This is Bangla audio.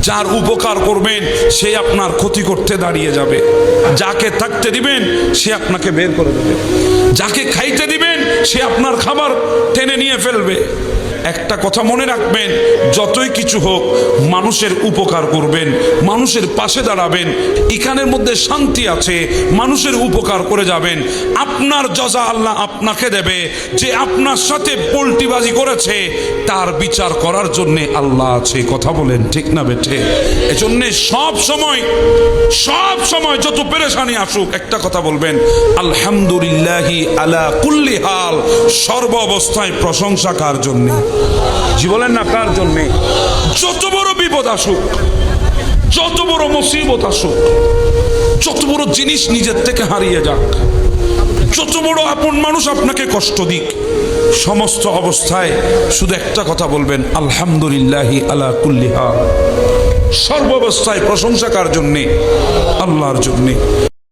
যার উপকার করবেন সে আপনার ক্ষতি করতে দাঁড়িয়ে যাবে। যাকে থাকতে দিবেন সে আপনাকে বের করে দেবে। যাকে খাইতে দিবেন সে আপনার খাবার টেনে নিয়ে ফেলবে। একটা কথা মনে রাখবেন, যতই কিছু হোক মানুষের উপকার করবেন, মানুষের পাশে দাঁড়াবেন, এখানের মধ্যে শান্তি আছে। মানুষের উপকার করে যাবেন, আপনার জজা আল্লাহ আপনাকে দেবে। যে আপনার সাথে পোল্টিবাজি করেছে তার বিচার করার জন্য আল্লাহ আছে। কথা বলেন ঠিক না বেঠে? এজন্য সব সময় যত পেরেশানি আসুক একটা কথা বলবেন, আলহামদুলিল্লাহি আলা কুল্লি হাল। সর্ব অবস্থায় প্রশংসা কার জন্য? জি বলেন না, কার জন্যে? যত বড় বিপদ আসুক, যত বড় মুসিবত আসুক, যত বড় জিনিস নিজের থেকে হারিয়ে যাক, যত বড় আপন মানুষ আপনাকে কষ্ট দিক, সমস্ত অবস্থায় শুধু একটা কথা বলবেন, আলহামদুলিল্লাহি আলা কুল্লি হাল। সর্বাবস্থায় প্রশংসা কার জন্যে? আল্লাহর জন্যে।